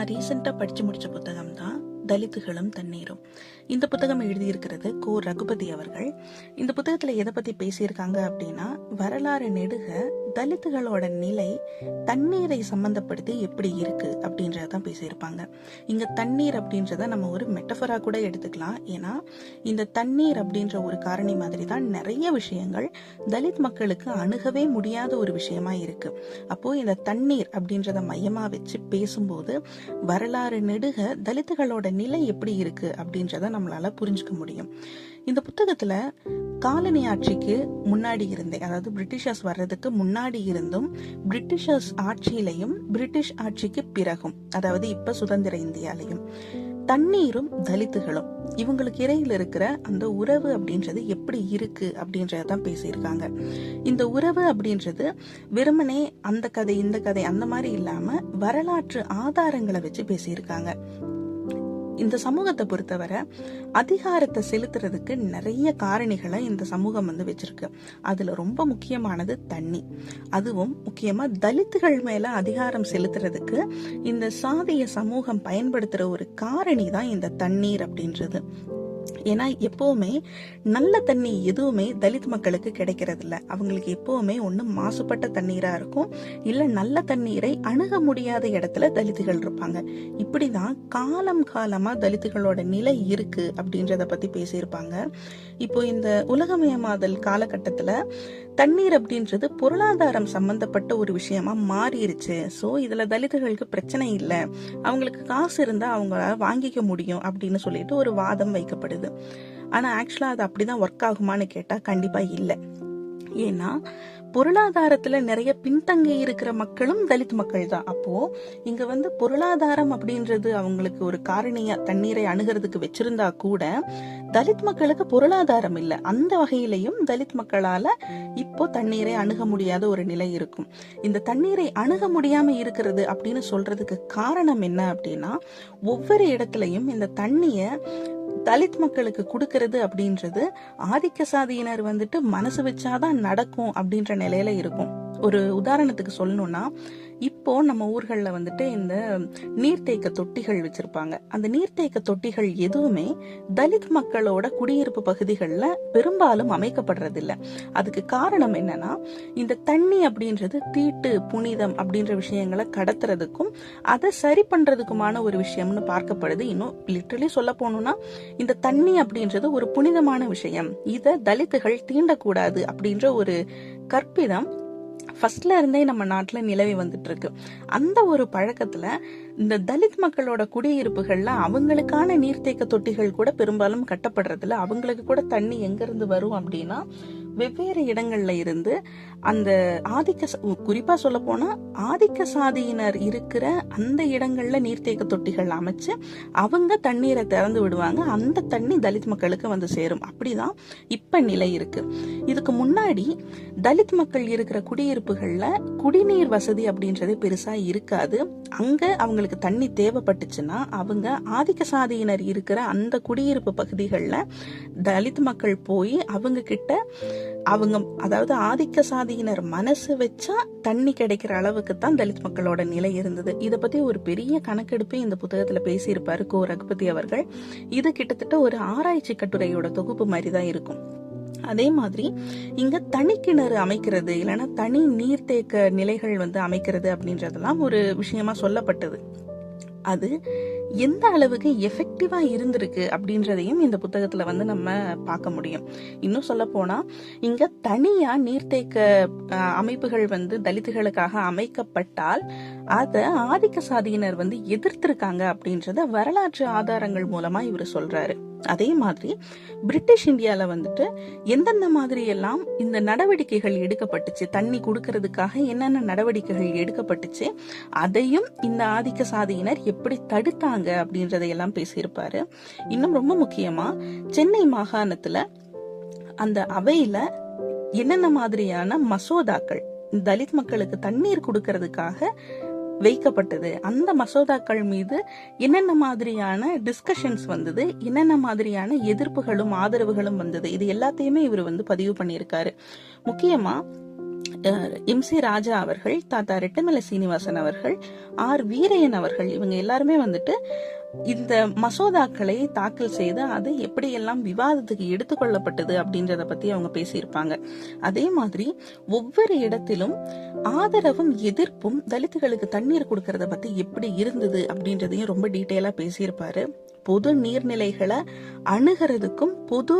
நான் ரீசெண்டாக படித்து முடித்த புத்தகம் தான் தலித்துகளும் தண்ணீரும். இந்த புத்தகம் எழுதியிருக்கிறது கோ ரகுபதி அவர்கள். இந்த புத்தகத்தில் எதை பற்றி பேசியிருக்காங்க அப்படின்னா, வரலாறு நெடுக தலித்துகளோட நிலை தண்ணீரை சம்பந்தப்படுத்தி எப்படி இருக்கு அப்படின்றதான் பேசியிருப்பாங்க. இங்க தண்ணீர் அப்படின்றத நம்ம ஒரு மெட்டஃபரா கூட எடுத்துக்கலாம். ஏன்னா இந்த தண்ணீர் அப்படின்ற ஒரு காரணி மாதிரி தான் நிறைய விஷயங்கள் தலித் மக்களுக்கு அணுகவே முடியாத ஒரு விஷயமா இருக்கு. அப்போ இந்த தண்ணீர் அப்படின்றத மையமா வச்சு பேசும்போது வரலாறு நெடுக தலித்துகளோட நிலை எப்படி இருக்கு அப்படின்றத நம்மளால புரிஞ்சுக்க முடியும். இந்த புத்தகத்துல காலனி ஆட்சிக்கு முன்னாடி இருந்தே, அதாவது பிரிட்டிஷர்ஸ் வர்றதுக்கு முன்னாடி இருந்தும், பிரிட்டிஷர்ஸ் ஆட்சியிலையும், பிரிட்டிஷ் ஆட்சிக்கு பிறகும், அதாவது இப்ப சுதந்திர இந்தியாலையும் தண்ணீரும் தலித்துகளும் இவங்களுக்கு இடையில இருக்கிற அந்த உறவு அப்படின்றது எப்படி இருக்கு அப்படின்றதான் பேசியிருக்காங்க. இந்த உறவு அப்படின்றது வெறுமனே அந்த கதை இந்த கதை அந்த மாதிரி இல்லாம வரலாற்று ஆதாரங்களை வச்சு பேசியிருக்காங்க. இந்த சமூகத்தை பொறுத்தவரை அதிகாரத்தை செலுத்துறதுக்கு நிறைய காரணிகளை இந்த சமூகம் வச்சிருக்கு. அதுல ரொம்ப முக்கியமானது தண்ணி. அதுவும் முக்கியமா தலித்துகள் மேல அதிகாரம் செலுத்துறதுக்கு இந்த சாதிய சமூகம் பயன்படுத்துற ஒரு காரணி தான் இந்த தண்ணீர் அப்படின்றது. ஏன்னா எப்பவுமே நல்ல தண்ணி எதுவுமே தலித் மக்களுக்கு கிடைக்கிறது இல்ல. அவங்களுக்கு எப்பவுமே ஒண்ணு மாசுபட்ட தண்ணீரா இருக்கும், இல்ல நல்ல தண்ணீரை அணுக முடியாத இடத்துல தலித்துகள் இருப்பாங்க. இப்படிதான் காலம் காலமா தலித்துகளோட நிலை இருக்கு அப்படின்றத பத்தி பேசியிருப்பாங்க. இப்போ இந்த உலகமயமாதல் காலகட்டத்துல தண்ணீர் அப்படின்றது பொருளாதாரம் சம்பந்தப்பட்ட ஒரு விஷயமா மாறிடுச்சு. சோ இதுல தலித்துகளுக்கு பிரச்சனை இல்லை, அவங்களுக்கு காசு இருந்தா அவங்க வாங்கிக்க முடியும் அப்படின்னு சொல்லிட்டு ஒரு வாதம் வைக்கப்படுது. ஆனா ஆக்சுவலா அது அப்படிதான் ஒர்க் ஆகுமான்னு கேட்டா கண்டிப்பா இல்லை. ஏன்னா பொருளாதாரத்துல நிறைய பின்தங்கி இருக்கிற மக்களும் தலித் மக்கள் தான். அப்போ இங்க பொருளாதாரம் அப்படின்றது அவங்களுக்கு ஒரு காரணியா தண்ணீரை அணுகிறதுக்கு வச்சிருந்தா கூட தலித் மக்களுக்கு பொருளாதாரம் இல்லை. அந்த வகையிலையும் தலித் மக்களால இப்போ தண்ணீரை அணுக முடியாத ஒரு நிலை இருக்கும். இந்த தண்ணீரை அணுக முடியாம இருக்கிறது அப்படின்னு சொல்றதுக்கு காரணம் என்ன அப்படின்னா, ஒவ்வொரு இடத்துலயும் இந்த தண்ணிய தலித் மக்களுக்கு கொடுக்கறது அப்படின்றது ஆதிக்க சாதியினர் மனசு வச்சாதான் நடக்கும் அப்படின்ற நிலையில இருக்கும். ஒரு உதாரணத்துக்கு சொல்லணும்னா, இப்போ நம்ம ஊர்கள்ல இந்த நீர்த்தேக்க தொட்டிகள் வச்சிருப்பாங்க. அந்த நீர்த்தேக்க தொட்டிகள் எதுவுமே தலித் மக்களோட குடியிருப்பு பகுதிகள்ல பெரும்பாலும் அமைக்கப்படுறது இல்ல. அதுக்கு காரணம் என்னன்னா, இந்த தண்ணி அப்படின்றது தீட்டு புனிதம் அப்படின்ற விஷயங்களை கடத்துறதுக்கும் அதை சரி பண்றதுக்குமான ஒரு விஷயம்னு பார்க்கப்படுது. இன்னும் லிட்டரலி சொல்ல போனோம்னா, இந்த தண்ணி அப்படின்றது ஒரு புனிதமான விஷயம், இத தலித்துகள் தீண்டக்கூடாது அப்படின்ற ஒரு கற்பிதம் ஃபர்ஸ்ட்ல இருந்தே நம்ம நாட்டுல நிலவி இருக்கு. அந்த ஒரு பழக்கத்துல இந்த தலித் மக்களோட குடியிருப்புகள்ல அவங்களுக்கான நீர்த்தேக்க தொட்டிகள் கூட பெரும்பாலும் கட்டப்படுறதுல, அவங்களுக்கு கூட தண்ணி எங்க இருந்து வரும் அப்படின்னா வெவ்வேறு இடங்கள்ல இருந்து அந்த குறிப்பா சொல்ல போனா ஆதிக்க சாதியினர் இருக்கிற அந்த இடங்கள்ல நீர்த்தேக்க தொட்டிகள் அமைச்சு அவங்க தண்ணீரை திறந்து விடுவாங்க. அந்த தண்ணி தலித் மக்களுக்கு சேரும். அப்படிதான் இப்ப நிலை இருக்கு. இதுக்கு முன்னாடி தலித் மக்கள் இருக்கிற குடியிருப்புகள்ல குடிநீர் வசதி அப்படின்றதே பெருசா இருக்காது. அங்க அவங்களுக்கு தண்ணி தேவைப்பட்டுச்சுன்னா அவங்க ஆதிக்க சாதியினர் இருக்கிற அந்த குடியிருப்பு பகுதிகளில் தலித் மக்கள் போய் அவங்க கிட்ட அதாவது ஆதிக்க சாதியினர் மனசு வச்சா தண்ணி கிடைக்கிற அளவுக்கு தான் தலித் மக்களோட நிலை இருந்தது. இத பத்தி ஒரு பெரிய கணக்கெடுப்பே இந்த புத்தகத்துல பேசியிருப்பாரு கோ ரகுபதி அவர்கள். இது கிட்டத்தட்ட ஒரு ஆராய்ச்சி கட்டுரையோட தொகுப்பு மாதிரி தான் இருக்கும். அதே மாதிரி இங்க தனி கிணறு அமைக்கிறது, இல்லைன்னா தனி நீர்த்தேக்க நிலைகள் அமைக்கிறது அப்படின்றதெல்லாம் ஒரு விஷயமா சொல்லப்பட்டது. அது எந்த அளவுக்கு எஃபெக்டிவா இருந்திருக்கு அப்படின்றதையும் இந்த புத்தகத்துல நம்ம பார்க்க முடியும். இன்னும் சொல்ல போனா, இங்க தனியா நீர்த்தேக்க அமைப்புகள் தலித்துகளுக்காக அமைக்கப்பட்டால் அத ஆதிக்க சாதியினர் எதிர்த்திருக்காங்க அப்படின்றத வரலாற்று ஆதாரங்கள் மூலமா இவர் சொல்றாரு. அதே மாதிரி பிரிட்டிஷ் இந்தியால எந்தெந்த மாதிரி எல்லாம் இந்த நடவடிக்கைகள் எடுக்கப்பட்டுச்சு, தண்ணி கொடுக்கறதுக்காக என்னென்ன நடவடிக்கைகள் எடுக்கப்பட்டுச்சு, அதையும் இந்த ஆதிக்க சாதியினர் எப்படி தடுத்தாங்க அப்படின்றதையெல்லாம் பேசியிருப்பாரு. இன்னும் ரொம்ப முக்கியமா சென்னை மாகாணத்துல அந்த அவையில என்னென்ன மாதிரியான மசோதாக்கள் தலித் மக்களுக்கு தண்ணீர் கொடுக்கறதுக்காக வைக்கப்பட்டது, அந்த மசோதாக்கள் மீது என்னென்ன மாதிரியான டிஸ்கஷன்ஸ் வந்தது, என்னென்ன மாதிரியான எதிர்ப்புகளும் ஆதரவுகளும் வந்தது, இது எல்லாத்தையுமே இவர் பதிவு பண்ணியிருக்காரு. முக்கியமா MC ராஜா அவர்கள், தாத்தா ரெட்டமலை சீனிவாசன் அவர்கள், ஆர் வீரையன் அவர்கள், இவங்க எல்லாருமே வந்துட்டு இந்த மசோதாக்களை தாக்கல் செய்து அது எப்படியெல்லாம் விவாதத்துக்கு எடுத்துக்கொள்ளப்பட்டது அப்படின்றத பத்தி அவங்க பேசியிருப்பாங்க. அதே மாதிரி ஒவ்வொரு இடத்திலும் ஆதரவும் எதிர்ப்பும் தலித்துகளுக்கு தண்ணீர் கொடுக்கறத பத்தி எப்படி இருந்தது அப்படின்றதையும் ரொம்ப டீட்டெயிலா பேசியிருப்பாரு. பொது நீர்நிலைகளை அணுகிறதுக்கும் பொது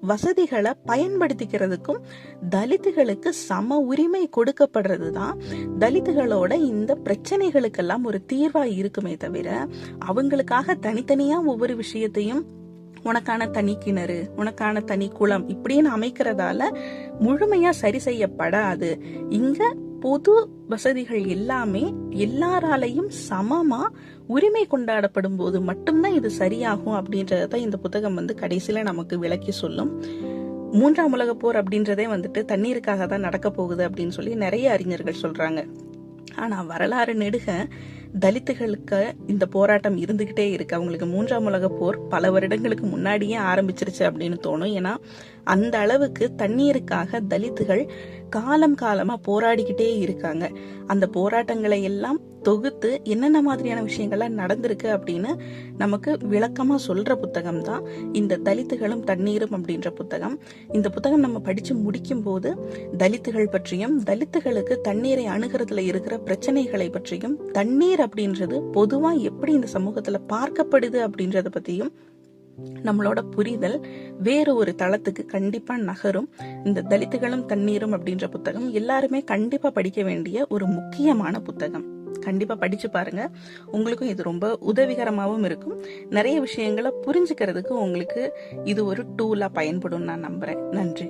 வசதிகளை பயன்படுத்திக்கிறதுக்கும் தலித்துகளுக்கு சம உரிமை கொடுக்கப்படுறது தான் தலித்துகளோட இந்த பிரச்சனைகளுக்கெல்லாம் ஒரு தீர்வா இருக்குமே தவிர, அவங்களுக்காக தனித்தனியா ஒவ்வொரு விஷயத்தையும் உனக்கான தனி கிணறு, உனக்கான தனி குளம் இப்படின்னு அமைக்கிறதால முழுமையா சரி செய்யப்படாது. இங்க பொது வசதிகள் எல்லாமே எல்லாராலையும் சமமா உரிமை கொண்டாடப்படும் போது மட்டும்தான் இது சரியாகும் அப்படின்றத இந்த புத்தகம் கடைசியில நமக்கு விளக்கி சொல்லும். 3ஆம் உலகப் போர் அப்படின்றதே தண்ணீருக்காக தான் நடக்க போகுது அப்படின்னு சொல்லி நிறைய அறிஞர்கள் சொல்றாங்க. ஆனா வரலாறு நெடுக தலித்துகளுக்கு இந்த போராட்டம் இருந்துகிட்டே இருக்கு. அவங்களுக்கு 3ஆம் உலகப் போர் பல வருடங்களுக்கு முன்னாடியே ஆரம்பிச்சிருச்சு அப்படின்னு தோணும். ஏன்னா அந்த அளவுக்கு தண்ணீருக்காக தலித்துகள் காலம் காலமா போராடிக்கிட்டே இருக்காங்க. அந்த போராட்டங்களை எல்லாம் தொகுத்து என்னென்ன மாதிரியான விஷயங்கள்லாம் நடந்திருக்கு அப்படின்னு நமக்கு விளக்கமா சொல்ற புத்தகம் தான் இந்த தலித்துகளும் தண்ணீரும் அப்படின்ற புத்தகம். இந்த புத்தகம் நம்ம படிச்சு முடிக்கும் போது தலித்துகள் பற்றியும், தலித்துகளுக்கு தண்ணீரை அணுகிறதுல இருக்கிற பிரச்சனைகளை பற்றியும், தண்ணீர் அப்படின்றது பொதுவா எப்படி இந்த சமூகத்துல பார்க்கப்படுது அப்படின்றத பத்தியும் நம்மளோட புரிதல் வேற ஒரு தளத்துக்கு கண்டிப்பா நகரும். இந்த தலித்துகளும் தண்ணீரும் அப்படின்ற புத்தகம் எல்லாருமே கண்டிப்பா படிக்க வேண்டிய ஒரு முக்கியமான புத்தகம். கண்டிப்பா படிச்சு பாருங்க. உங்களுக்கும் இது ரொம்ப உதவிகரமாகவும் இருக்கும். நிறைய விஷயங்களை புரிஞ்சுக்கிறதுக்கு உங்களுக்கு இது ஒரு டூலா பயன்படும் நான் நம்புறேன். நன்றி.